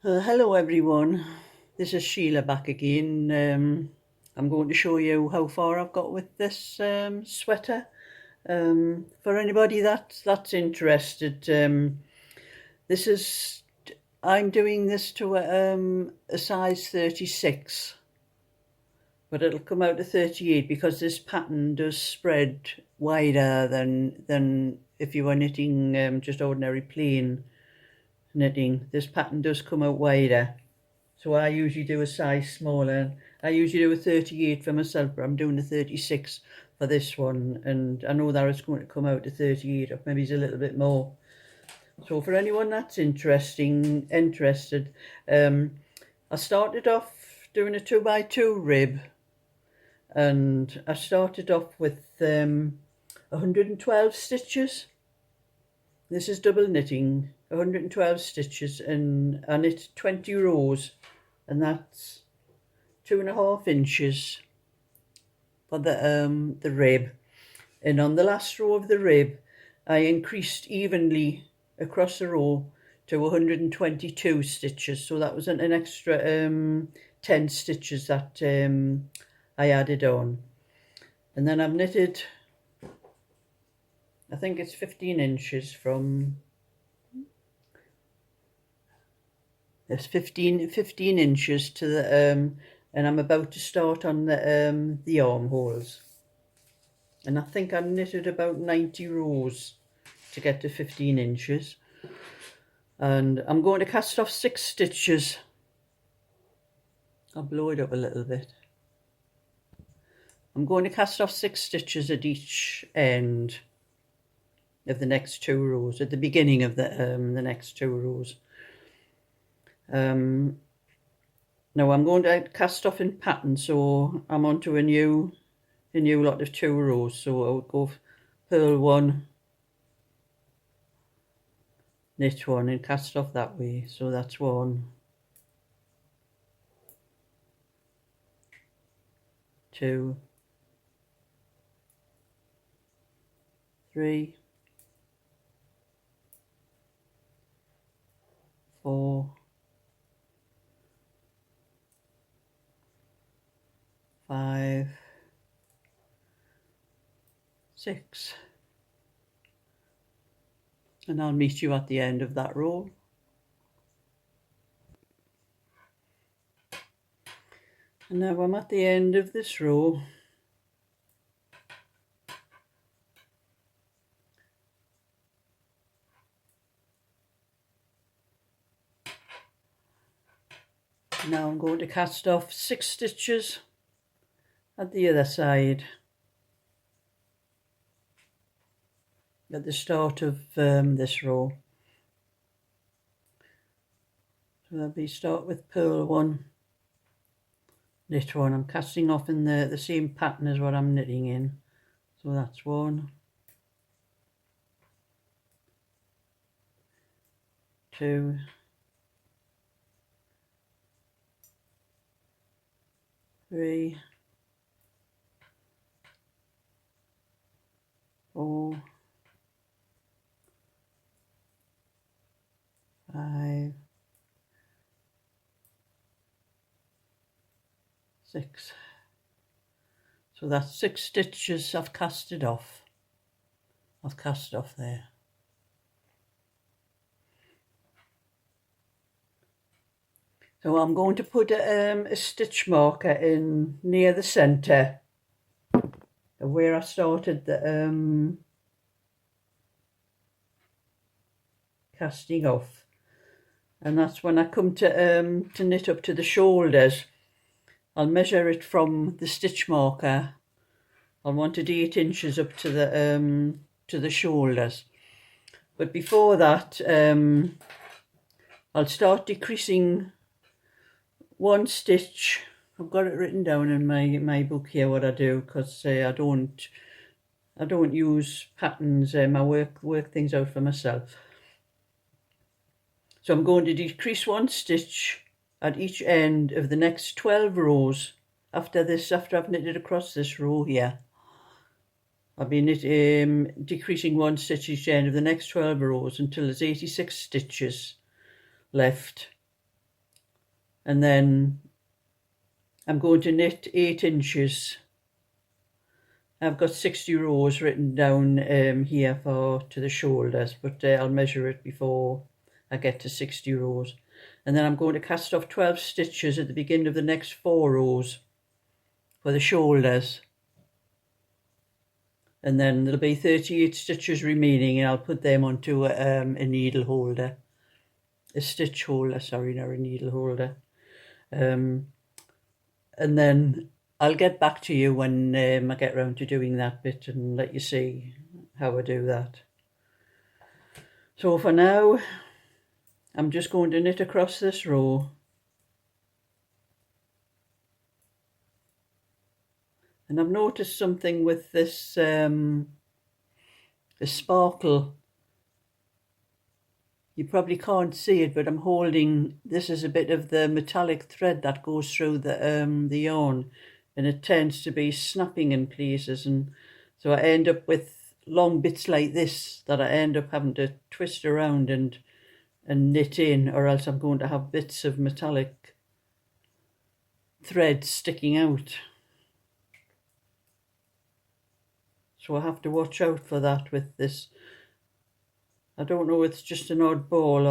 Hello everyone, this is Sheila back again. I'm going to show you how far I've got with this sweater. For anybody that's interested, this is I'm doing this to a size 36, but it'll come out to 38 because this pattern does spread wider than if you were knitting just ordinary plain knitting. This pattern does come out wider. So I usually do a size smaller. I usually do a 38 for myself, but I'm doing a 36 for this one. And I know that it's going to come out to 38 or maybe it's a little bit more. So for anyone that's interested, I started off doing a 2x2 rib. And I started off with 112 stitches. This is double knitting, 112 stitches, and I knit 20 rows, and that's 2.5 inches for the rib. And on the last row of the rib, I increased evenly across the row to 122 stitches. So that was an extra 10 stitches that I added on. And then I've knitted, I think it's 15 inches from, it's 15 inches to the, and I'm about to start on the armholes. And I think I knitted about 90 rows to get to 15 inches. And I'm going to cast off 6 stitches. I'll blow it up a little bit. I'm going to cast off 6 stitches at each end of the next 2 rows, at the beginning of the next 2 rows. Now I'm going to cast off in pattern, so I'm onto a new lot of 2 rows. So I would go purl 1, knit 1 and cast off that way. So that's 1, 2, 3, 4, 5, 6, and I'll meet you at the end of that row. And now I'm at the end of this row. Now I'm going to cast off 6 stitches at the other side at the start of this row. So that'll be start with purl 1, knit 1. I'm casting off in the same pattern as what I'm knitting in. So that's 1, 2, 3, 4, 5, 6. So that's 6 stitches I've casted off. I've cast off there. So I'm going to put a stitch marker in near the centre of where I started the casting off, and that's when I come to knit up to the shoulders. I'll measure it from the stitch marker. I wanted 8 inches up to the shoulders, but before that I'll start decreasing 1 stitch. I've got it written down in my book here what I do, because I don't use patterns. I work things out for myself. So I'm going to decrease 1 stitch at each end of the next 12 rows. After I've knitted across this row here, I'll be decreasing 1 stitch each end of the next 12 rows until there's 86 stitches left. and then I'm going to knit 8 inches. I've got 60 rows written down here to the shoulders, but I'll measure it before I get to 60 rows. And then I'm going to cast off 12 stitches at the beginning of the next 4 rows for the shoulders. And then there'll be 38 stitches remaining, and I'll put them onto a needle holder. A stitch holder, sorry, not a needle holder. And then I'll get back to you when I get round to doing that bit and let you see how I do that. So for now, I'm just going to knit across this row. And I've noticed something with this the sparkle. You probably can't see it, but I'm holding, this is a bit of the metallic thread that goes through the yarn, and it tends to be snapping in places, and so I end up with long bits like this that I end up having to twist around and knit in, or else I'm going to have bits of metallic thread sticking out. So I have to watch out for that with this. I don't know if it's just an oddball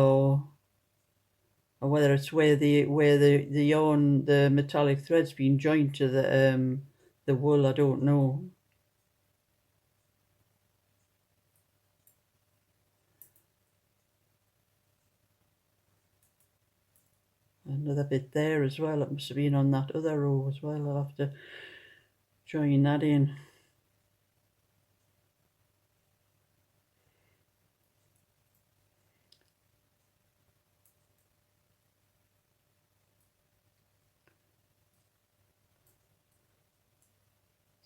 or whether it's where the yarn, the metallic thread's been joined to the wool. I don't know. Another bit there as well. It must have been on that other row as well. I'll have to join that in.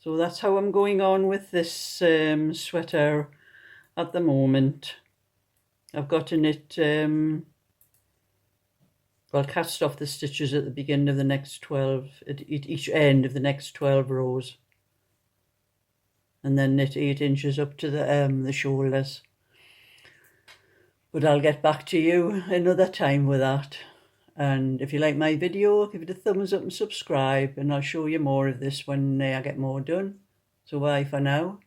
So that's how I'm going on with this sweater at the moment. I've got to knit, well, cast off the stitches at the beginning of the next 12, at each end of the next 12 rows. And then knit 8 inches up to the shoulders. But I'll get back to you another time with that. And if you like my video, give it a thumbs up and subscribe, and I'll show you more of this when I get more done. So bye for now.